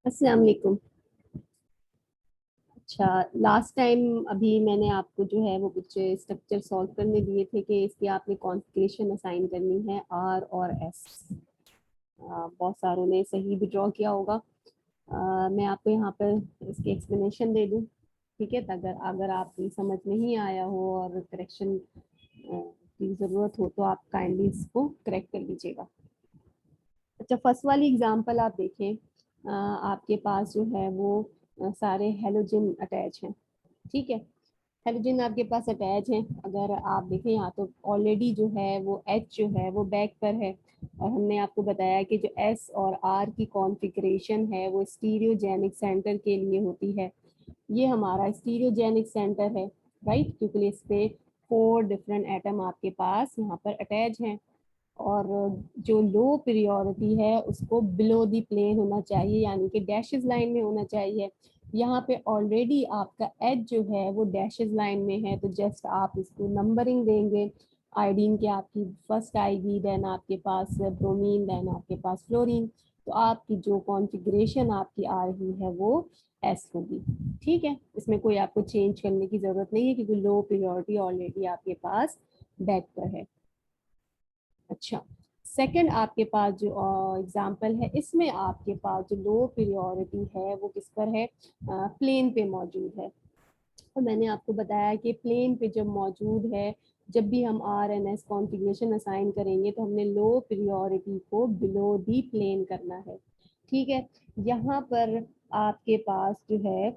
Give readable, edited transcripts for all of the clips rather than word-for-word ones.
अस्सलाम वालेकुम। अच्छा, लास्ट टाइम अभी मैंने आपको जो है वो कुछ स्ट्रक्चर सॉल्व करने दिए थे कि इसकी आपने कॉन्फ़िगरेशन असाइन करनी है आर और एस। बहुत सारों ने सही भी ड्रॉ किया होगा। मैं आपको यहाँ पर इसकी एक्सप्लेनेशन दे दूँ, ठीक है? अगर अगर आपकी समझ नहीं आया हो और करेक्शन की ज़रूरत हो तो आप काइंडली इसको करेक्ट कर लीजिएगा। अच्छा, फर्स्ट वाली एग्जांपल आप देखें। आपके पास जो है वो सारे हेलोजन अटैच हैं, ठीक है? हेलोजन आपके पास अटैच हैं। अगर आप देखें यहाँ तो ऑलरेडी जो है वो एच जो है वो बैक पर है, और हमने आपको बताया कि जो एस और आर की कॉन्फ़िगरेशन है वो स्टीरियोजेनिक सेंटर के लिए होती है। ये हमारा स्टीरियोजेनिक सेंटर है, राइट? क्योंकि इस पे 4 डिफरेंट एटम आपके पास यहाँ पर अटैच हैं, और जो लो पीरियोडिटी है उसको बिलो दी प्लेन होना चाहिए, यानी कि डैशेस लाइन में होना चाहिए। यहाँ पे ऑलरेडी आपका एच जो है वो डैशेस लाइन में है, तो जस्ट आप इसको नंबरिंग देंगे। आयोडीन के आपकी फर्स्ट आएगी, देन आपके पास ब्रोमीन, देन आपके पास फ्लोरीन। तो आपकी जो कॉन्फ़िगरेशन आपकी आ रही है वो एस होगी, ठीक है? इसमें कोई आपको चेंज करने की जरूरत नहीं है क्योंकि लो पीरियोडिटी ऑलरेडी आपके पास बैक पर है। अच्छा, सेकंड आपके पास जो एग्जांपल है, इसमें आपके पास जो लो पीरियोडिटी है वो किस पर है? प्लेन पे मौजूद है। और मैंने आपको बताया कि प्लेन पे जब मौजूद है, जब भी हम R N S configuration assign करेंगे तो हमने लो पीरियोडिटी को बिलो दी प्लेन करना है, ठीक है? यहाँ पर आपके पास जो है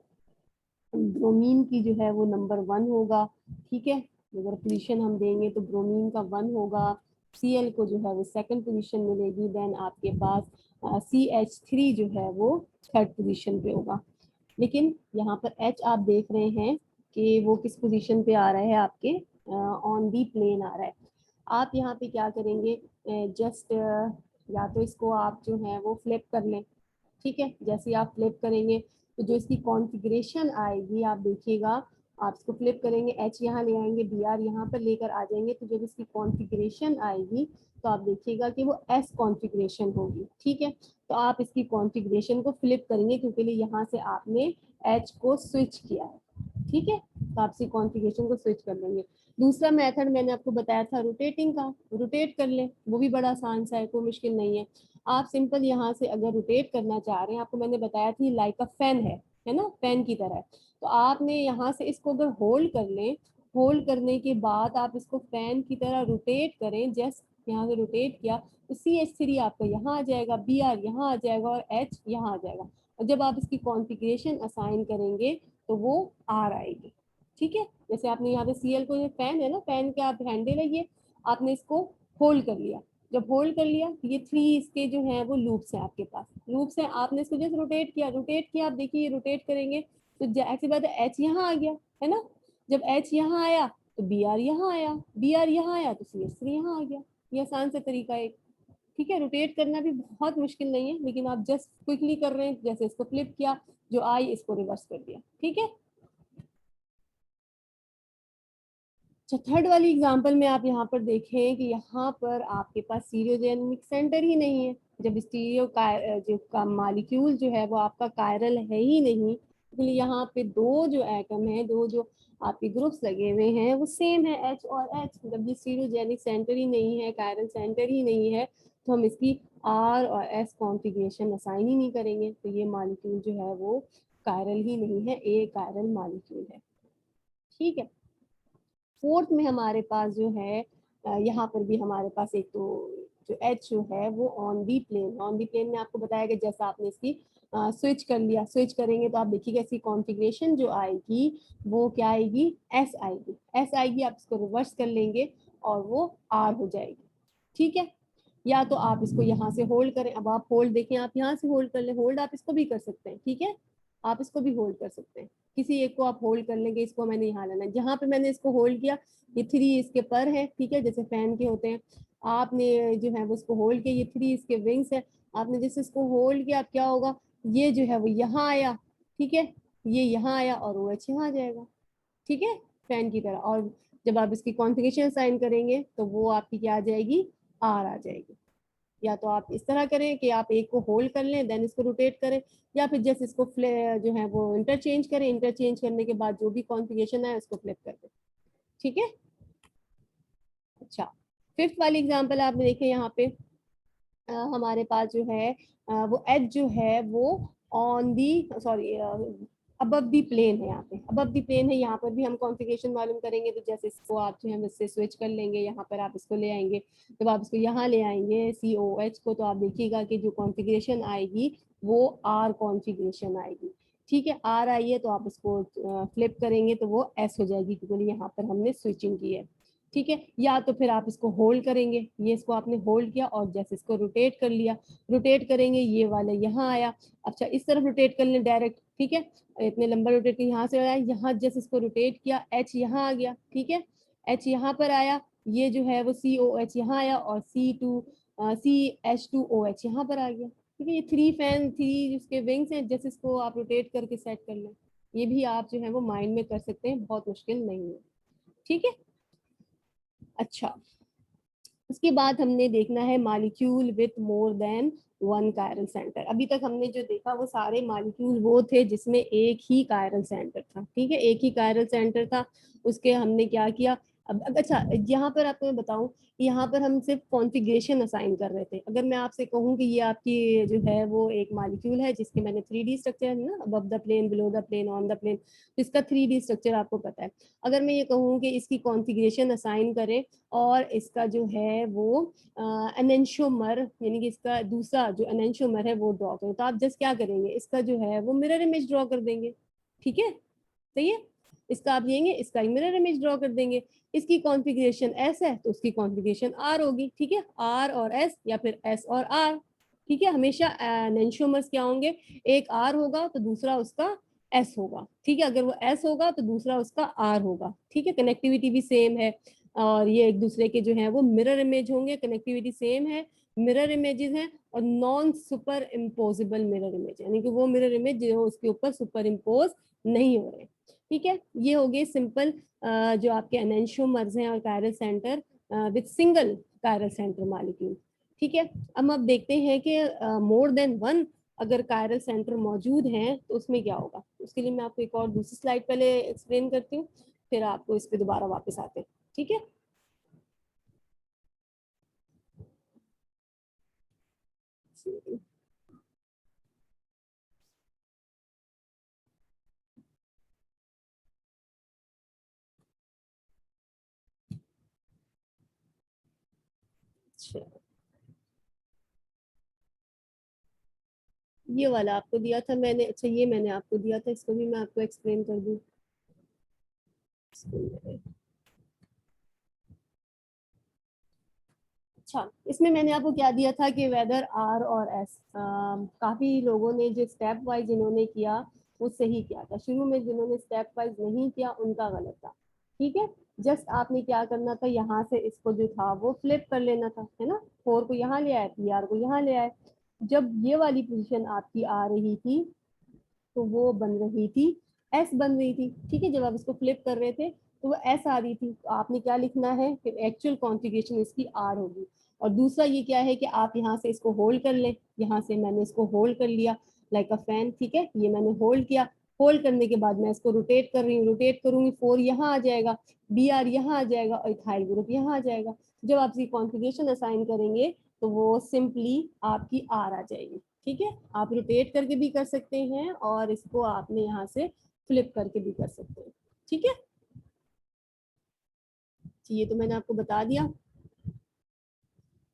ब्रोमीन की जो है वो नंबर 1 होगा, ठीक है? अगर पोजीशन हम देंगे तो ब्रोमीन का 1 होगा, Cl को जो है वो सेकंड पोजीशन मिलेगी, देन आपके पास CH3 जो है वो थर्ड पोजीशन पे होगा। लेकिन यहाँ पर H आप देख रहे हैं कि वो किस पोजीशन पे आ रहा है, आपके ऑन दी प्लेन आ रहा है। आप यहाँ पे क्या करेंगे? जस्ट या तो इसको आप जो है वो फ्लिप कर लें, ठीक है? जैसे आप फ्लिप करेंगे तो जो इसकी कॉन्फ़िगरेशन आएगी आप देखिएगा, आप इसको फ्लिप करेंगे, एच यहाँ ले आएंगे, बी आर यहाँ पर लेकर आ जाएंगे, तो जब इसकी कॉन्फ़िगरेशन आएगी तो आप देखिएगा कि वो एस कॉन्फ़िगरेशन होगी, ठीक है? तो आप इसकी कॉन्फ़िगरेशन को फ्लिप करेंगे क्योंकि यहाँ से आपने एच को स्विच किया है, ठीक है? तो आप इसकी कॉन्फ़िगरेशन को स्विच कर लेंगे। दूसरा मेथड मैंने आपको बताया था रोटेटिंग का, रोटेट कर लें, वो भी बड़ा आसान सा है, कोई मुश्किल नहीं है। आप सिंपल यहाँ से अगर रोटेट करना चाह रहे हैं, आपको मैंने बताया थी लाइक अ फैन है ना, फैन की तरह है। तो आपने यहाँ से इसको अगर होल्ड कर लें, होल्ड करने के बाद आप इसको फैन की तरह रोटेट करें, जस्ट यहाँ से रोटेट किया तो CH3 आपका यहाँ आ जाएगा, Br यहाँ आ जाएगा और H यहाँ आ जाएगा। और जब आप इसकी कॉन्फ़िगरेशन असाइन करेंगे तो वो R आएगी, ठीक है? जैसे आपने यहाँ पे Cl को, ये फैन है ना, फैन के आप हैंडल है ये, आपने इसको होल्ड कर लिया। जब होल्ड कर लिया तो ये 3 इसके जो हैं वो लूप्स हैं आपके पास, लूप्स हैं। आपने इसको जैसे रोटेट किया, रोटेट किया, आप देखिए ये रोटेट करेंगे तो ऐसी बात है, एच यहाँ आ गया है ना। जब एच यहाँ आया तो बी आर यहाँ आया, बी आर यहाँ आया तो CH3 यहाँ आ गया। ये आसान से तरीका एक, ठीक है? रोटेट करना भी बहुत मुश्किल नहीं है, लेकिन आप जस्ट क्विकली कर रहे हैं, जैसे इसको फ्लिप किया, जो आई इसको रिवर्स कर दिया, ठीक है? अच्छा, थर्ड वाली एग्जांपल में आप यहाँ पर देखें कि यहाँ पर आपके पास स्टीरियोजेनिक सेंटर ही नहीं है। जब स्टीरियो जो का मालिक्यूल जो है वो आपका कायरल है ही नहीं, इसलिए यहाँ पे दो जो एटम है, दो जो आपके ग्रुप्स लगे हुए हैं वो सेम है, एच और एच। जब ये स्टीरियोजेनिक सेंटर ही नहीं है, कायरल सेंटर ही नहीं है, तो हम इसकी आर और एस कॉन्फ़िगरेशन असाइन ही नहीं करेंगे, तो ये मालिक्यूल जो है वो कायरल ही नहीं है, ए कायरल मालिक्यूल है, ठीक है? फोर्थ में हमारे पास जो है, यहाँ पर भी हमारे पास एक तो जो एच जो है वो on the plane, on the plane में आपको बताया कि जैसा आपने इसकी स्विच कर लिया, स्विच करेंगे तो आप देखिएगा इसकी कॉन्फ़िगरेशन जो आएगी वो क्या आएगी? एस आएगी, एस आएगी। आप इसको रिवर्स कर लेंगे और वो आर हो जाएगी, ठीक है? या तो आप इसको यहाँ से होल्ड करें, अब आप होल्ड देखें, आप यहाँ से होल्ड कर लें, होल्ड आप इसको भी कर सकते हैं, ठीक है? आप इसको भी होल्ड कर सकते हैं, किसी एक को आप होल्ड कर लेंगे। इसको मैंने यहाँ लाना है, जहाँ पे मैंने इसको होल्ड किया ये 3 इसके पर है, ठीक है? जैसे फैन के होते हैं, आपने जो है वो इसको होल्ड किया, ये 3 इसके विंग्स है। आपने जैसे इसको होल्ड किया, अब क्या होगा? ये जो है वो यहाँ आया, ठीक है? ये यहाँ आया और वो OH यहाँ आ जाएगा, ठीक है? फैन की तरह। और जब आप इसकी कॉन्फ़िगरेशन साइन करेंगे तो वो आपकी क्या आ जाएगी? आर आ जाएगी, या तो आप इस तरह करें कि आप एक को होल्ड कर लें देन इसको रोटेट करें, या फिर जैसे इसको जो है वो इंटरचेंज करें, इंटरचेंज करने के बाद जो भी कॉन्फ़िगरेशन है उसको फ्लिप कर दें। ठीक है। अच्छा, फिफ्थ वाली एग्जांपल आप देखें यहाँ पे हमारे पास जो है वो एज जो है वो on the sorry above the plane है। यहाँ पे अबव दी प्लेन है, यहाँ पर भी हम कॉन्फ़िगरेशन मालूम करेंगे। तो जैसे इसको आप जो है इससे स्विच कर लेंगे, यहाँ पर आप इसको ले आएंगे, जब आप इसको यहाँ ले आएंगे COH को, तो आप देखिएगा कि जो कॉन्फ़िगरेशन आएगी वो R कॉन्फ़िगरेशन आएगी। ठीक है, R आई है तो आप इसको फ्लिप करेंगे तो वो S हो जाएगी, क्योंकि यहाँ पर हमने स्विचिंग की है। ठीक है, या तो फिर आप इसको होल्ड करेंगे, ये इसको आपने होल्ड किया और जैसे इसको रोटेट कर लिया, रोटेट करेंगे ये वाला यहाँ आया। अच्छा, इस तरफ रोटेट कर लें डायरेक्ट। ठीक है, इतने लंबा रोटेट कर यहाँ से आया, यहाँ जैसे इसको रोटेट किया H यहाँ आ गया। ठीक है, H यहाँ पर आया, ये जो है वो COH यहाँ आया और CH2OH यहाँ पर आ गया। ठीक है, ये थ्री उसके विंग्स हैं, जैसे इसको आप रोटेट करके सेट कर लें। ये भी आप जो है वो माइंड में कर सकते हैं, बहुत मुश्किल नहीं है। ठीक है। अच्छा, उसके बाद हमने देखना है molecule with more than one chiral centre. अभी तक हमने जो देखा वो सारे मॉलिक्यूल वो थे जिसमें एक ही कायरल सेंटर था। ठीक है, एक ही कायरल सेंटर था, उसके हमने क्या किया। अब अच्छा, यहाँ पर आपको मैं बताऊं, यहाँ पर हम सिर्फ कॉन्फ़िगरेशन असाइन कर रहे थे। अगर मैं आपसे कहूँ कि ये आपकी जो है वो एक मॉलिक्यूल है जिसके मैंने 3D स्ट्रक्चर है ना, above the plane, below the plane, on the plane, तो इसका 3D स्ट्रक्चर आपको पता है। अगर मैं ये कहूँ कि इसकी कॉन्फ़िगरेशन असाइन करें और इसका जो है वो एनेंशियोमर यानी कि इसका दूसरा जो एनेंशियोमर है वो ड्रॉ करें, तो आप जस्ट क्या करेंगे, इसका जो है वो मिरर इमेज ड्रॉ कर देंगे। ठीक है, सही है, इसका आप लेंगे, इसका मिरर इमेज ड्रॉ कर देंगे। इसकी कॉन्फ़िगरेशन S है तो उसकी कॉन्फ़िगरेशन R होगी। ठीक है, R और S या फिर S और R। ठीक है, हमेशा एनेंशियोमर्स क्या होंगे, एक R होगा तो दूसरा उसका S होगा। ठीक है, अगर वो S होगा तो दूसरा उसका R होगा। ठीक है, कनेक्टिविटी भी सेम है और ये एक दूसरे के जो है वो मिरर इमेज होंगे, कनेक्टिविटी सेम है, मिरर इमेजेस हैं और non super impossible mirror image, यानी कि वो मिरर इमेज जो उसके ऊपर सुपर इम्पोज नहीं हो रहे। ठीक है, ये हो गए सिंपल जो आपके एनेंशियोमर्स हैं और chiral centre with single chiral centre molecule. ठीक है, अब देखते हैं कि मोर देन वन अगर कायरल सेंटर मौजूद हैं तो उसमें क्या होगा। उसके लिए मैं आपको एक और दूसरी स्लाइड पहले एक्सप्लेन करती हूँ, फिर आपको इस पे दोबारा वापस आते हैं। ठीक है, अच्छा, ये वाला आपको दिया था मैंने। अच्छा, ये मैंने आपको दिया था, इसको भी मैं आपको एक्सप्लेन कर दूं। अच्छा, इसमें मैंने आपको क्या दिया था कि वेदर R और S, काफी लोगों ने जो स्टेप वाइज इन्होंने किया वो सही किया था, शुरू में जिन्होंने स्टेप वाइज नहीं किया उनका गलत था। ठीक है, जस्ट आपने क्या करना था, यहाँ से इसको जो था वो फ्लिप कर लेना था, है ना, 4 को यहाँ ले आए, PR को यहाँ ले आए। जब ये वाली पोजीशन आपकी आ रही थी तो वो बन रही थी S बन रही थी। ठीक है, जब आप इसको फ्लिप कर रहे थे तो वो S आ रही थी, तो आपने क्या लिखना है कि एक्चुअल कॉन्फ़िगरेशन इसकी R होगी। और दूसरा ये क्या है कि आप यहाँ से इसको होल्ड कर लें, यहाँ से मैंने इसको होल्ड कर लिया लाइक अ फैन। ठीक है, ये मैंने होल्ड किया, होल्ड करने के बाद मैं इसको रोटेट कर रही हूँ, रोटेट करूंगी 4 यहाँ आ जाएगा, BR यहाँ आ जाएगा और इथाइल ग्रुप यहाँ आ जाएगा। जब आप इसकी कॉन्फ़िगरेशन असाइन करेंगे तो वो सिंपली आपकी R आ जाएगी। ठीक है, आप रोटेट करके भी कर सकते हैं और इसको आपने यहाँ से फ्लिप करके भी कर सकते हैं। ठीक है, ये तो मैंने आपको बता दिया।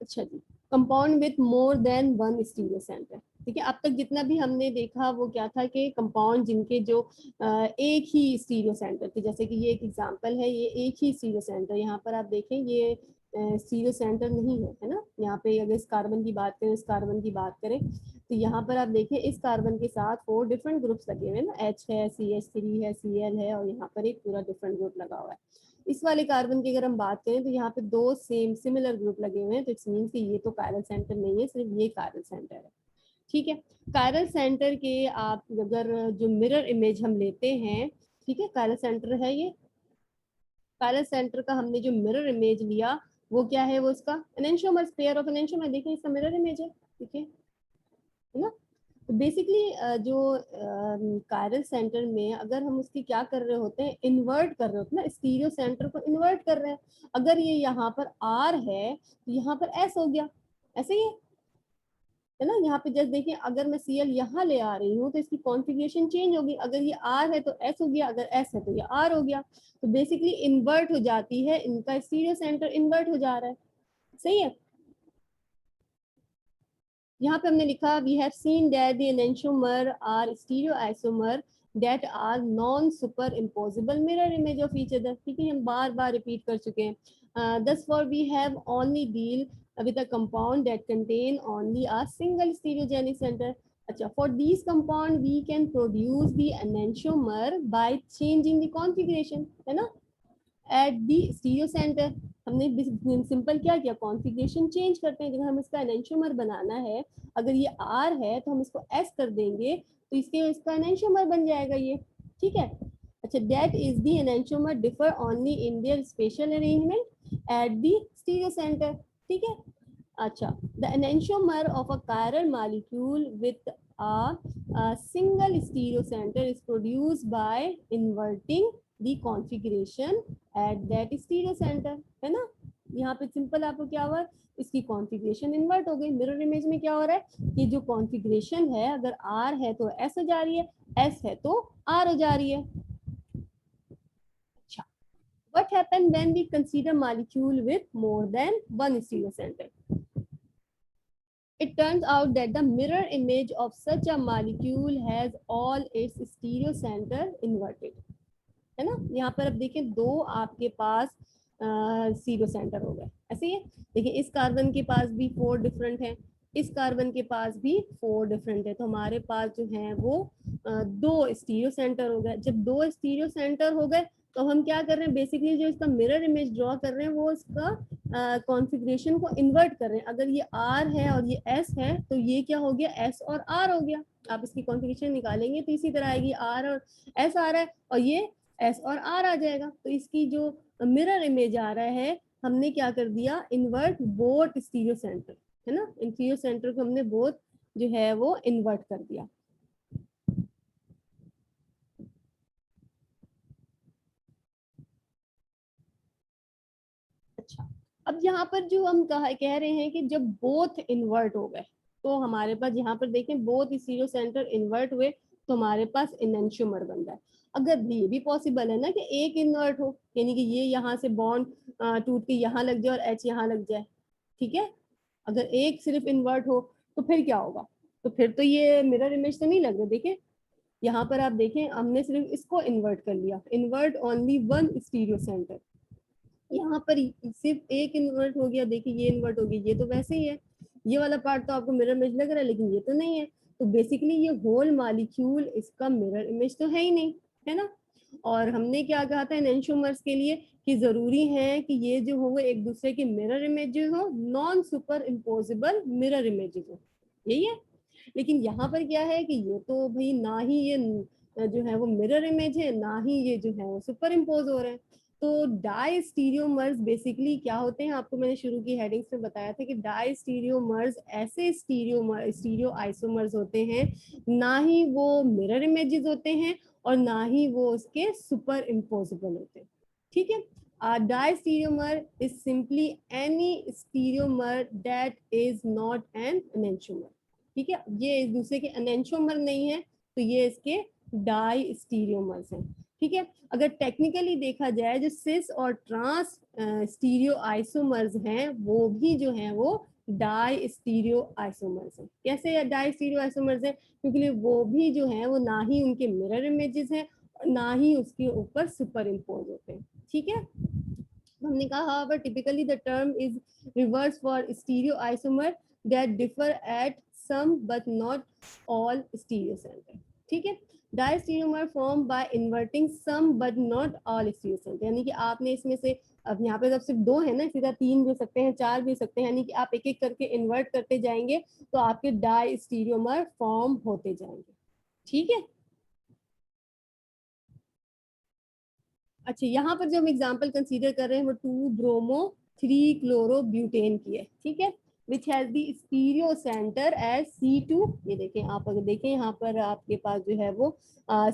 अच्छा जी, compound with more than one stereo center. ठीक है, अब तक जितना भी हमने देखा वो क्या था कि कंपाउंड जिनके जो एक ही स्टीरियो सेंटर थे, जैसे कि ये एक एग्जांपल है, ये एक ही स्टीरियो सेंटर, यहाँ पर आप देखें ये स्टीरियो सेंटर नहीं है, है ना। यहाँ पे अगर इस कार्बन की बात करें, इस कार्बन की बात करें तो यहाँ पर आप देखें इस कार्बन के साथ 4 डिफरेंट ग्रुप्स लगे हुए हैं ना, H है, CH3 है, Cl है और यहाँ पर एक पूरा डिफरेंट ग्रुप लगा हुआ है। इस वाले कार्बन की अगर हम बात करें तो यहाँ पे 2 सेम सिमिलर ग्रुप लगे हुए हैं, तो इट्स मीन कि ये तो कायरल सेंटर नहीं है, सिर्फ ये कायरल सेंटर है। ठीक है, कायरल सेंटर के आप अगर जो मिरर इमेज हम लेते हैं, ठीक है, कायरल सेंटर है ये, कायरल सेंटर का हमने जो मिरर इमेज लिया वो क्या है, वो उसका एनेंशियोमर, पेयर ऑफ एनेंशियोमर। देखिए इसका मिरर इमेज है, देखिए, है ना। तो बेसिकली जो कायरल सेंटर में अगर हम उसकी क्या कर रहे होते हैं, इन्वर्ट कर रहे होते हैं ना, स्टीरियो सेंटर को इन्वर्ट कर रहे हैं। अगर ये यहाँ पर आर है तो यहाँ पर एस हो गया, ऐसे ही है ना। यहाँ पे जस्ट देखिए, अगर मैं सीएल यहाँ ले आ रही हूँ तो इसकी कॉन्फ़िगरेशन चेंज होगी। अगर ये आर है तो एस हो गया, अगर एस है तो ये आर हो गया। तो बेसिकली इन्वर्ट हो जाती है, इनका स्टीरियो सेंटर इन्वर्ट हो जा रहा है, सही है। यहाँ पे हमने लिखा we have seen that the enantiomer are stereoisomer that are non super impossible mirror image of each other. ठीक है, हम बार बार रिपीट कर चुके हैं। Thus for we have only deal with a compound that contain only a single stereogenic center. अच्छा, for these compound we can produce the enantiomer by changing the configuration, है ना, at the stereo center। हमने simple क्या किया, configuration change करते हैं। जब हम इसका एनेंशियोमर बनाना है, अगर ये आर है तो हम इसको एस कर देंगे, तो इसका एनेंशियोमर बन जाएगा ये, ठीक है। अच्छा, that is the enantiomer differ only in their special arrangement at the stereo center, ठीक है। अच्छा, the enantiomer of a chiral molecule with a single stereo center is produced by inverting the configuration at that stereo center, है ना। यहाँ पे simple आपको क्या हुआ, इसकी कॉन्फ़िगरेशन इन्वर्ट हो गई। मिरर इमेज में क्या हो रहा है कि जो कॉन्फ़िगरेशन है, अगर आर है तो एस हो जा रही है, एस है तो आर हो जा रही है। अच्छा, what happen when we consider molecule with more than one stereo center? It turns out that the mirror image of such a molecule has all its stereo center inverted, है ना। यहाँ पर अब देखिए, दो आपके पास स्टीरियो सेंटर हो गए, ऐसे ही है। देखिए इस कार्बन के पास भी 4 डिफरेंट है, इस कार्बन के पास भी 4 डिफरेंट है, तो हमारे पास जो है वो 2 स्टीरियो सेंटर हो गए। जब 2 स्टीरियो सेंटर हो गए तो हम क्या कर रहे हैं, बेसिकली जो इसका मिरर इमेज ड्रॉ कर रहे हैं वो इसका कॉन्फ़िगरेशन को इन्वर्ट कर रहे हैं। अगर ये आर है और ये एस है तो ये क्या हो गया, एस और आर हो गया। आप इसकी कॉन्फ़िगरेशन निकालेंगे तो इसी तरह आएगी, आर और एस आ रहा है और ये एस और आर आ जाएगा। तो इसकी जो मिरर इमेज आ रहा है, हमने क्या कर दिया, इन्वर्ट बोथ स्टीरियो सेंटर, है ना। स्टीरियो सेंटर को हमने बोथ जो है वो इन्वर्ट कर दिया। अच्छा, अब यहाँ पर जो हम कह रहे हैं कि जब बोथ इन्वर्ट हो गए तो हमारे पास यहाँ पर देखें बोथ स्टीरियो सेंटर इन्वर्ट हुए तो हमारे पास एनेंशियोमर बन रहा है। अगर ये भी पॉसिबल है ना कि एक इन्वर्ट हो, यानी कि ये यहाँ से बॉन्ड टूट के यहाँ लग जाए और एच यहाँ लग जाए, ठीक है। अगर एक सिर्फ इन्वर्ट हो तो फिर क्या होगा, तो फिर तो ये मिरर इमेज तो नहीं लग रहा। देखिए यहाँ पर आप देखें, हमने सिर्फ इसको इन्वर्ट कर लिया, invert only one stereo centre. यहाँ पर सिर्फ एक इन्वर्ट हो गया, देखिए ये इन्वर्ट हो गया, ये तो वैसे ही है। ये वाला पार्ट तो आपको मिरर इमेज लग रहा है लेकिन ये तो नहीं है। तो बेसिकली ये होल मॉलिक्यूल इसका मिरर इमेज तो है ही नहीं, है ना। और हमने क्या कहा था एनेंशियोमर्स के लिए कि जरूरी है कि ये जो हो एक दूसरे के मिरर इमेजेस हो, non super impossible mirror images हो, यही है। लेकिन यहाँ पर क्या है कि ये तो भाई ना ही ये जो है वो मिरर इमेज है, ना ही ये जो है वो सुपर इम्पोज हो रहे हैं। तो डाई स्टीरियोमर्स बेसिकली क्या होते हैं, आपको मैंने शुरू की हेडिंग्स में बताया था कि डाई स्टीरियोमर्स ऐसे स्टीरियो आइसोमर्स होते हैं, ना ही वो मिरर इमेजेस होते हैं और ना ही वो उसके सुपर इम्पोजिबल होते हैं, ठीक है। A diastereomer is simply any stereomer that is not an enantiomer, ठीक है। ये एक दूसरे के एनेंशियोमर नहीं है तो ये इसके डाई स्टीरियोमर्स हैं, ठीक है। अगर टेक्निकली देखा जाए जो सिस और ट्रांस स्टीरियो आइसोमर्स हैं वो भी जो हैं वो डाई स्टीरियो आइसोमर्स हैं। कैसे डाई स्टीरियो आइसोमर्स हैं, क्योंकि वो भी जो है वो ना ही उनके मिरर इमेजेस हैं और ना ही उसके ऊपर सुपर इम्पोज होते हैं, ठीक है। हमने कहा however typically the term is reversed for stereo isomer that differ at some but not all stereo center, ठीक है। Diastereomer form by inverting some but not all stereo center, यानी कि आपने इसमें से, अब यहाँ पे जब सिर्फ 2 है ना, सीधा 3 भी सकते हैं, 4 भी सकते हैं, यानी कि आप एक एक करके इन्वर्ट करते जाएंगे तो आपके डायस्टीरियोमर फॉर्म होते जाएंगे, ठीक है। अच्छा, यहाँ पर जो हम एग्जाम्पल कंसीडर कर रहे हैं वो 2 ब्रोमो 3-chloroब्यूटेन की है, ठीक है, which has the stereo center as C2। ये देखें, आप अगर देखें यहाँ पर आपके पास जो है वो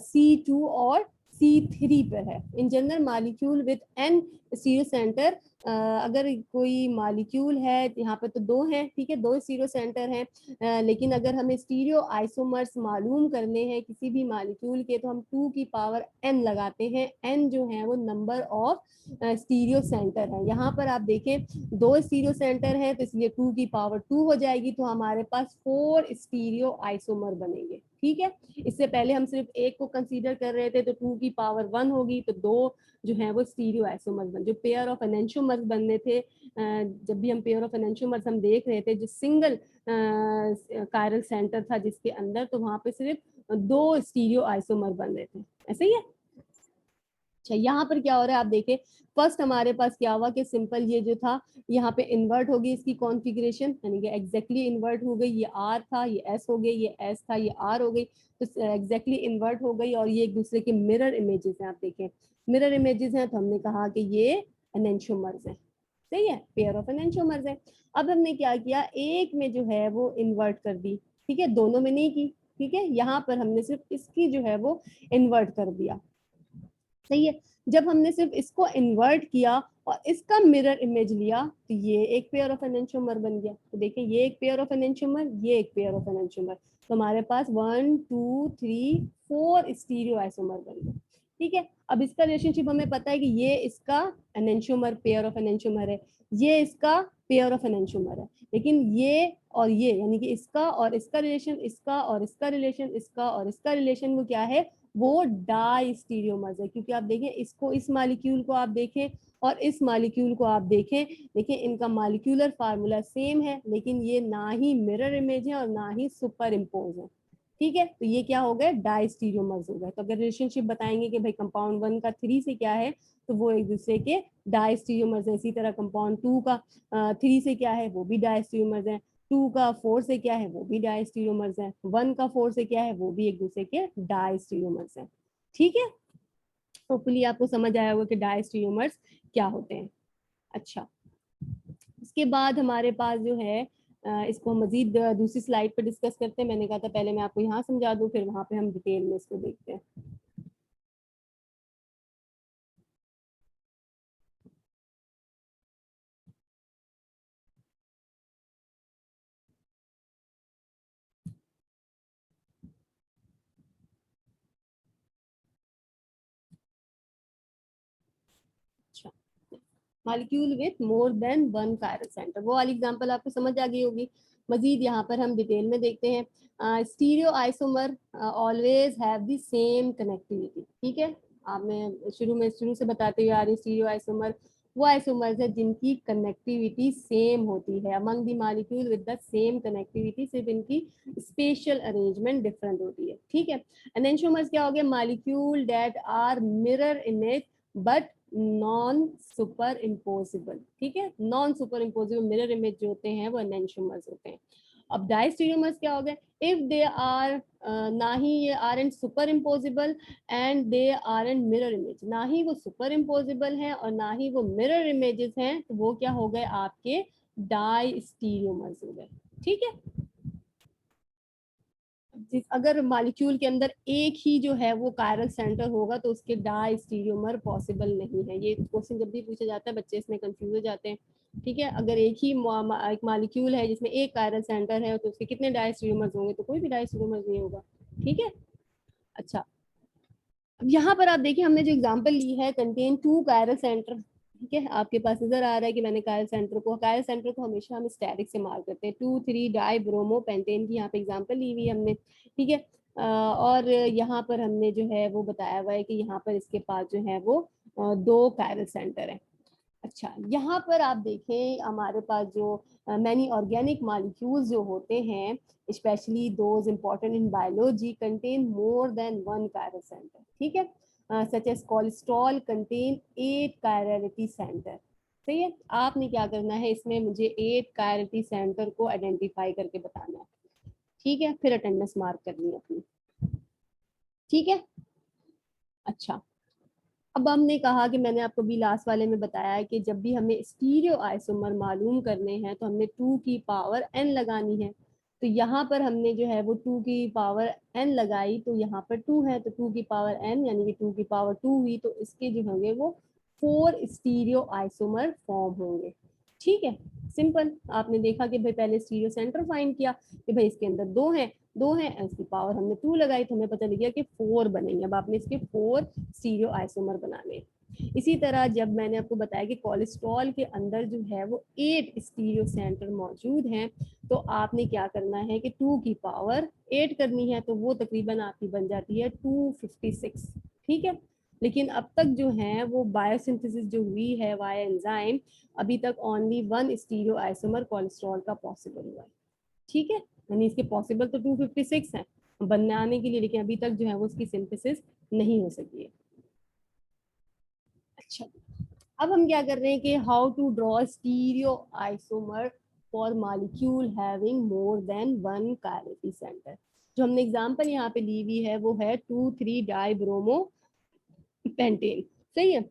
C2 और C3 पर है। In general molecule with n stereo centre, अगर कोई मॉलिक्यूल है यहाँ पे तो दो हैं, ठीक है, दो स्टीरियो सेंटर हैं, लेकिन अगर हमें स्टीरियो आइसोमर्स मालूम करने हैं किसी भी मॉलिक्यूल के तो हम 2 की पावर n लगाते हैं। n जो है वो नंबर ऑफ स्टीरियो सेंटर है। यहाँ पर आप देखें दो स्टीरियो सेंटर है तो इसलिए 2 की पावर 2 हो जाएगी, तो हमारे पास 4 स्टीरियो आइसोमर बनेंगे, ठीक है। इससे पहले हम सिर्फ एक को कंसीडर कर रहे थे तो 2 की पावर 1 होगी, तो दो जो है वो स्टीरियो आइसोमर्स बन, जो पेयर ऑफ एनेंटियोमर्स बनने थे, जब भी हम पेयर ऑफ एनेंटियोमर्स हम देख रहे थे जो सिंगल कायरल सेंटर था जिसके अंदर, तो वहां पे सिर्फ दो स्टीरियो आइसोमर बन रहे थे, ऐसे ही है। अच्छा, यहाँ पर क्या हो रहा है आप देखें, फर्स्ट हमारे पास क्या हुआ कि सिंपल ये जो था यहाँ पे इन्वर्ट होगी इसकी कॉन्फ़िगरेशन, यानी कि एग्जैक्टली इन्वर्ट हो गई, ये आर था ये एस हो गई, ये एस था ये आर हो गई, तो एग्जैक्टली इन्वर्ट हो गई, और ये एक दूसरे के मिरर इमेजेस हैं। आप देखें मिरर इमेजेस हैं, तो हमने कहा कि ये एनेंटियोमर्स हैं, सही है, पेयर ऑफ एनेंटियोमर्स है। अब हमने क्या किया, एक में जो है वो इन्वर्ट कर दी, ठीक है, दोनों में नहीं की, ठीक है, यहाँ पर हमने सिर्फ इसकी जो है वो इन्वर्ट कर दिया, सही है। जब हमने सिर्फ इसको इन्वर्ट किया और इसका मिरर इमेज लिया तो ये एक पेयर ऑफ एनेंटियोमर बन गया। तो देखिए ये एक पेयर ऑफ एनेंटियोमर, ये एक पेयर ऑफ एनेंटियोमर, तो हमारे पास 1 2 3 4 स्टीरियो आइसोमर बन गए, ठीक है। अब इसका रिलेशनशिप हमें पता है कि ये इसका एनेंटियोमर पेयर ऑफ एनेंटियोमर है, ये इसका पेयर ऑफ एनेंटियोमर है, लेकिन ये और ये यानी कि इसका और इसका रिलेशन, इसका और इसका रिलेशन, इसका और इसका रिलेशन वो क्या है, वो डाई स्टीरियोमर्स है। क्योंकि आप देखें इसको, इस मॉलिक्यूल को आप देखें और इस मॉलिक्यूल को आप देखें, देखिए इनका मॉलिक्यूलर फार्मूला सेम है, लेकिन ये ना ही मिरर इमेज है और ना ही सुपर इम्पोज है, ठीक है। तो ये क्या हो गए, डाई स्टीरियोमर्स हो गए। तो अगर रिलेशनशिप बताएंगे कि भाई कंपाउंड 1 का 3 से क्या है, तो वो एक दूसरे के डाई स्टीरियोमर्स है। इसी तरह कंपाउंड 2 का 3 से क्या है, वो भी डाई स्टीरियोमर्स है। 2 का 4 से क्या है, वो भी डायस्टीरियोमर्स है। 1 का 4 से क्या है, वो भी एक दूसरे के डायस्टीरियोमर्स है, ठीक है। होपफुली आपको समझ आया होगा कि डायस्टीरियोमर्स क्या होते हैं। अच्छा, इसके बाद हमारे पास जो है इसको मजीद दूसरी स्लाइड पर डिस्कस करते हैं। मैंने कहा था पहले मैं आपको यहाँ समझा दूं, फिर वहां पे हम डिटेल में इसको देखते हैं। अच्छा, molecule with more than one chiral centre, वो वाली एग्जांपल आपको समझ आ गई होगी। मजीद यहाँ पर हम डिटेल में देखते हैं। Stereo isomer always have the same connectivity, ठीक है। आप मैं शुरू से बताते हुए आ रही, स्टीरियो आइसोमर वो आइसोमर्स है जिनकी कनेक्टिविटी सेम होती है among the molecule with the same connectivity, सिर्फ इनकी स्पेशल अरेंजमेंट डिफरेंट होती है, ठीक है। एनेंटियोमर्स क्या हो गया, molecule that are mirror image but non super impossible, ठीक है। Non super impossible mirror image जो होते हैं वो एनेंटियोमर्स होते हैं। अब डायस्टीरियोमर्स क्या हो गए, इफ दे आर ना ही ये are and super impossible and they are and mirror image, ना ही वो सुपर इम्पोजिबल हैं और ना ही वो मिरर इमेजेस हैं, तो वो क्या हो गए, आपके डायस्टीरियोमर्स हो गए, ठीक है। अगर मॉलिक्यूल के अंदर एक ही जो है वो कायरल सेंटर होगा तो उसके डाई स्टीरियोमर पॉसिबल नहीं है। ये क्वेश्चन जब भी पूछा जाता है बच्चे इसमें कंफ्यूज हो जाते हैं, ठीक है। अगर एक ही एक मॉलिक्यूल है जिसमें एक कायरल सेंटर है तो उसके कितने डाई स्टीरियोमर्स होंगे, तो कोई भी डाई स्टीरियोमर्स नहीं होगा, ठीक है। अच्छा, अब यहाँ पर आप देखिए हमने जो एग्जांपल ली है कंटेन 2 कायरल सेंटर, ठीक है। आपके पास नजर आ रहा है कि मैंने कायरल सेंटर को हमेशा हम स्टेरिक से मार्क करते हैं। 2,3 डाई ब्रोमो पेंटेन की यहाँ पे एग्जांपल ली हुई है हमने, ठीक है। और यहाँ पर हमने जो है वो बताया हुआ है कि यहाँ पर इसके पास जो है वो 2 कायरल सेंटर है। अच्छा, यहाँ पर आप देखें हमारे पास जो मैनी ऑर्गेनिक मॉलिक्यूल्स जो होते हैं, specially those important in biology, contain more than 1 chiral center, ठीक है। Such as cholesterol contain 8 chirality center, सही है। आपने क्या करना है, इसमें मुझे 8 कायरलिटी सेंटर को आइडेंटिफाई करके बताना है, ठीक है, फिर अटेंडेंस मार्क करनी है अपनी, ठीक है। अच्छा, अब हमने कहा कि मैंने आपको भी लास्ट वाले में बताया है कि जब भी हमें स्टीरियो आइसोमर मालूम करने हैं तो हमने 2 की पावर n लगानी है। तो यहाँ पर हमने जो है वो 2 की पावर n लगाई, तो यहाँ पर 2 है तो 2 की पावर n यानी कि 2 की पावर 2 हुई, तो इसके जो होंगे वो 4 स्टीरियो आइसोमर फॉर्म होंगे। ठीक है, सिंपल। आपने देखा कि भाई पहले स्टीरियो सेंटर फाइंड किया कि भाई इसके अंदर दो हैं, इसकी पावर हमने 2 लगाई तो हमें पता लग गया कि 4 बनेंगे। अब आपने इसके 4 स्टीरियो आइसोमर बनाने। इसी तरह जब मैंने आपको बताया कि कोलेस्ट्रॉल के अंदर जो है वो 8 स्टीरियो सेंटर मौजूद हैं, तो आपने क्या करना है कि 2 की पावर 8 करनी है, तो वो तकरीबन आपकी बन जाती है 256। ठीक है, लेकिन अब तक जो है वो बायोसिंथेसिस जो हुई है वाया एंजाइम, अभी तक ओनली 1 स्टीरियो आइसोमर कोलेस्ट्रॉल का पॉसिबल हुआ है। ठीक है, यानी इसके पॉसिबल तो 256 हैं बनाने के लिए, लेकिन अभी तक जो है वो उसकी सिंथेसिस नहीं हो सकी है। अच्छा, अब हम क्या कर रहे हैं कि how to draw stereo isomer for molecule having more than 1 chirality center. जो हमने एग्जांपल यहाँ पे ली हुई है वो है 2,3 डाइब्रोमो पेंटेन। सही है,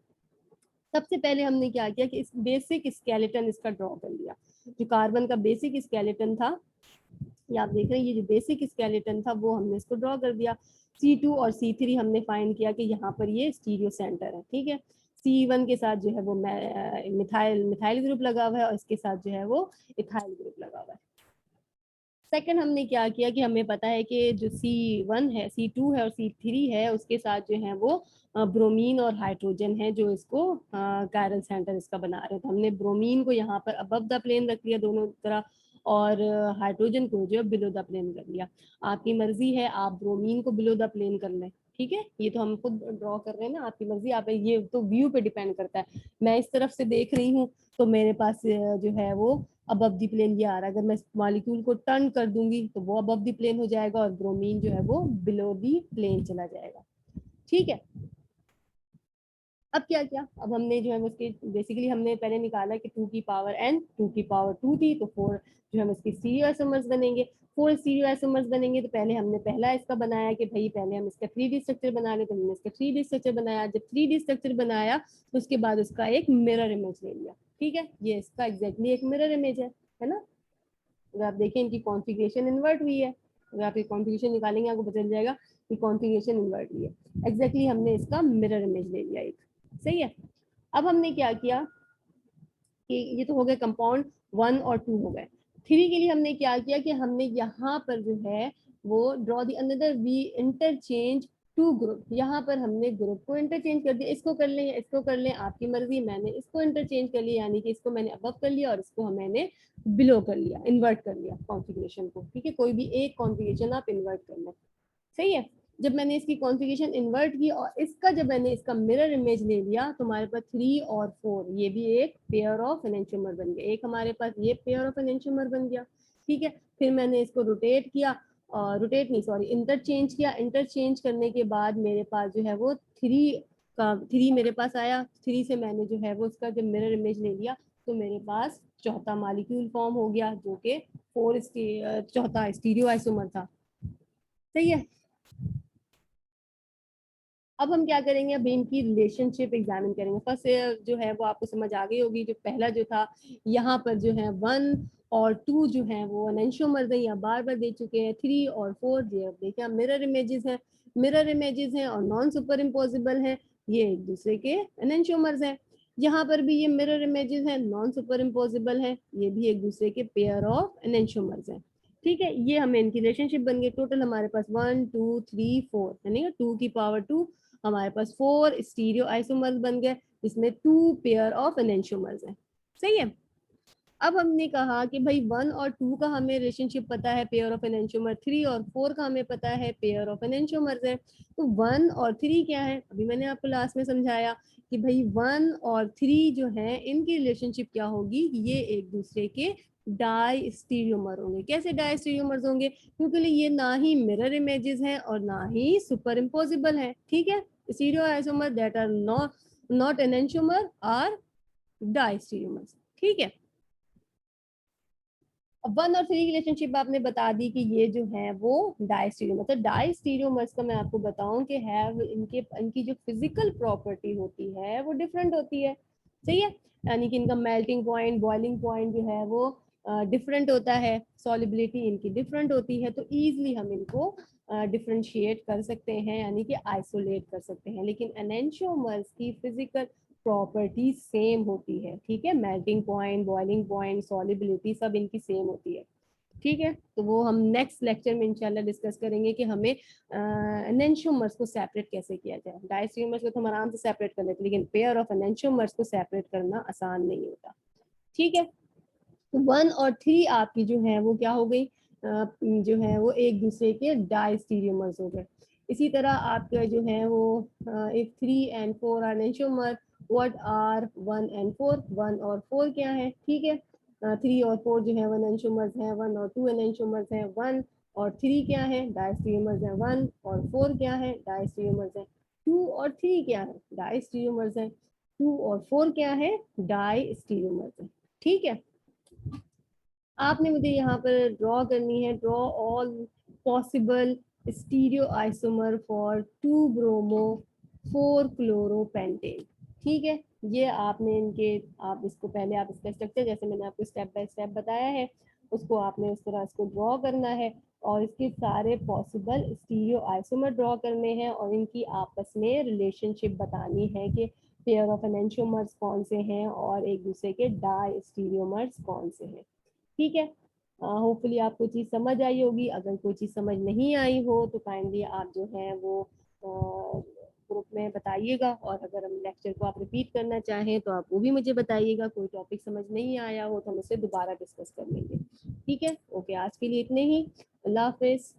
सबसे पहले हमने क्या किया कि इस बेसिक स्केलेटन इसका ड्रॉ कर लिया। जो कार्बन का बेसिक स्केलेटन था, ये आप देख रहे हैं, ये जो बेसिक स्केलेटन था वो हमने इसको ड्रॉ कर दिया। C2 और C3 हमने फाइंड किया कि यहाँ पर ये स्टीरियो सेंटर है। ठीक है, C1 के साथ जो है वो मिथाइल मिथाइल ग्रुप लगा हुआ है और इसके साथ जो है वो इथाइल ग्रुप लगा हुआ है। सेकंड हमने क्या किया कि हमें पता है कि जो C1 है, C2 है और C3 है, उसके साथ जो है वो ब्रोमीन और हाइड्रोजन है जो इसको कायरल सेंटर इसका बना रहे हैं। तो हमने ब्रोमीन को यहाँ पर अबव द प्लेन रख लिया दोनों तरह, और हाइड्रोजन को जो बिलो द प्लेन कर लिया। आपकी मर्जी है, आप ब्रोमीन को बिलो द प्लेन कर लें। ठीक है, ये तो हम खुद ड्रॉ कर रहे हैं ना, आपकी मर्जी। आप ये तो व्यू पे डिपेंड करता है। मैं इस तरफ से देख रही हूँ तो मेरे पास जो है वो अबव दी प्लेन ये आ रहा है। अगर मैं मॉलिक्यूल को टर्न कर दूंगी तो वो अबव दी प्लेन हो जाएगा और ब्रोमीन जो है वो बिलो दी प्लेन चला जाएगा। ठीक है, अब क्या किया, अब हमने जो है उसके बेसिकली हमने पहले निकाला कि 2 की पावर n, 2 की पावर 2 थी, तो 4 जो हम इसके स्टीरियो आइसोमर्स बनेंगे। 4 स्टीरियो आइसोमर्स बनेंगे तो पहले हमने पहला इसका बनाया कि भाई पहले हम इसका 3D स्ट्रक्चर बना लें, तो हमने इसका 3D स्ट्रक्चर बनाया। जब 3D स्ट्रक्चर बनाया तो उसके बाद उसका एक मिरर इमेज ले लिया। ठीक है, ये इसका एग्जैक्टली एक मिरर इमेज है ना। अगर आप देखें इनकी कॉन्फ़िगरेशन इन्वर्ट हुई है, अगर आप ये कॉन्फ़िगरेशन निकालेंगे आपको पता चल जाएगा कि कॉन्फ़िगरेशन इन्वर्ट हुई है। एग्जैक्टली हमने इसका मिरर इमेज ले लिया एक। सही है, अब हमने क्या किया कि ये तो हो गए कंपाउंड 1 और 2 हो गए। 3 के लिए हमने क्या किया कि हमने यहाँ पर जो है वो draw the another we interchange 2 group. यहाँ पर हमने ग्रुप को इंटरचेंज कर दिया, इसको कर लें या इसको कर लें, आपकी मर्जी। मैंने इसको इंटरचेंज कर लिया, यानी कि इसको मैंने अबव कर लिया और इसको मैंने बिलो कर लिया, इन्वर्ट कर लिया कॉन्फ़िगरेशन को। ठीक है, कोई भी एक कॉन्फ़िगरेशन आप इन्वर्ट कर लें। सही है, जब मैंने इसकी कॉन्फ़िगरेशन इन्वर्ट की और इसका जब मैंने इसका मिरर इमेज ले लिया तो हमारे पास 3 और 4 ये भी एक पेयर ऑफ एनेंटियोमर बन गया। एक हमारे पास ये पेयर ऑफ एनेंटियोमर बन गया। ठीक है, फिर मैंने इसको रोटेट किया, रोटेट नहीं सॉरी इंटरचेंज किया। इंटरचेंज करने के बाद मेरे पास जो है वो 3 मेरे पास आया। 3 से मैंने जो है वो उसका जब मिरर इमेज ले लिया तो मेरे पास चौथा मॉलिक्यूल फॉर्म हो गया जो कि चौथा स्टीरियो आइसोमर था। सही है, अब हम क्या करेंगे, अब इनकी रिलेशनशिप एग्जामिन करेंगे। फर्स्ट जो है वो आपको समझ आ गई होगी। जो पहला जो था यहाँ पर जो है 1 और 2 जो है वो एनेंशियोमर्स हैं, यहाँ बार बार दे चुके हैं। 3 और 4 जो देखिए मिरर इमेजेस हैं, मिरर इमेजेस हैं और नॉन सुपर इम्पोजिबल हैं, ये एक दूसरे के एनेंशियोमर्स हैं। यहाँ पर भी ये मिरर इमेजेस हैं, नॉन सुपर इम्पोजिबल हैं, ये भी एक दूसरे के पेयर ऑफ एनेंशियोमर्स हैं। ठीक है, ये हमें इनकी रिलेशनशिप बन गई। टोटल हमारे पास 1 2 3 4 यानी 2 की पावर 2 हमारे पास 4 स्टीरियो आइसोमर्स बन गए जिसमें 2 पेयर ऑफ एनेंशियोमर्स हैं। सही है, अब हमने कहा कि भाई 1 और 2 का हमें रिलेशनशिप पता है, पेयर ऑफ एनेंशियोमर। 3 और 4 का हमें पता है, पेयर ऑफ एनेंशियोमर्स है। तो 1 और 3 क्या है, अभी मैंने आपको लास्ट में समझाया कि भाई 1 और 3 जो है इनकी रिलेशनशिप क्या होगी, ये एक दूसरे के डाई स्टीरियोमर होंगे। कैसे डाई स्टीरियोमर्स होंगे, क्योंकि ये ना ही मिरर इमेजेस हैं और ना ही सुपर इम्पोजिबल है। ठीक है, stereo isomer that are not enantiomer are डाई स्टीरियोमर्स। ठीक है, वन और थ्री रिलेशनशिप आपने बता दी कि ये जो है वो डायस्टीरियो, मतलब डायस्टीरियोमर्स का मैं आपको बताऊं कि हैव इनके इनकी जो फिजिकल प्रॉपर्टी होती है वो डिफरेंट होती है, सही है। यानी कि इनका मेल्टिंग पॉइंट, बॉइलिंग पॉइंट जो है वो डिफरेंट होता है, सॉलिबिलिटी इनकी डिफरेंट होती है, तो इजीली हम इनको डिफरेंशिएट कर सकते हैं, यानी कि आइसोलेट कर सकते हैं। लेकिन एनेंशियोमर्स की फिजिकल प्रॉपर्टी सेम होती है, ठीक है, melting point, boiling point, solubility सब इनकी सेम होती है, ठीक है। तो वो हम नेक्स्ट लेक्चर में इंशाल्लाह डिस्कस करेंगे कि हमें एनेंशियोमर्स को सेपरेट कैसे किया जाए। डायस्टीरियोमर्स को तो हम आराम से सेपरेट कर लेते हैं, लेकिन पेयर ऑफ एनेंशियोमर्स को सेपरेट करना आसान नहीं होता, ठीक है। तो वन और थ्री आपकी जो है वो क्या हो गई, जो है वो एक दूसरे के डायस्टीरियोमर्स हो गए। इसी तरह आपका जो है वो if three and four are enantiomer, what are one and four, one और फोर क्या है, ठीक है। थ्री और फोर जो है वन एनेंशियोमर्स हैं, वन और टू एनेंशियोमर्स हैं, वन और थ्री क्या है, डायस्टीरियोमर्स हैं, वन और फोर क्या है, डायस्टीरियोमर्स हैं, टू और थ्री क्या है, डायस्टीरियोमर्स हैं, टू और फोर क्या है, डायस्टीरियोमर्स हैं, ठीक है। आपने मुझे यहाँ पर ड्रॉ करनी है, draw all possible stereo isomer for 2 bromo 4 क्लोरोपेंटेन, ठीक है। ये आपने इनके, आप इसको पहले आप इसका स्ट्रक्चर जैसे मैंने आपको स्टेप बाय स्टेप बताया है उसको आपने उस तरह इसको ड्रॉ करना है, और इसके सारे पॉसिबल स्टीरियो आइसोमर ड्रॉ करने हैं, और इनकी आपस में रिलेशनशिप बतानी है कि पेयर ऑफ एनेंशियोमर्स कौन से हैं और एक दूसरे के डाई स्टीरियोमर्स कौन से हैं, ठीक है। होपफुली आपको चीज़ समझ आई होगी। अगर कोई चीज़ समझ नहीं आई हो तो काइंडली आप जो है वो ग्रुप में बताइएगा, और अगर हम लेक्चर को आप रिपीट करना चाहें तो आप वो भी मुझे बताइएगा। कोई टॉपिक समझ नहीं आया हो तो हम उसे दोबारा डिस्कस कर लेंगे, ठीक है। ओके, आज के लिए इतने ही। अल्लाह हाफिज़।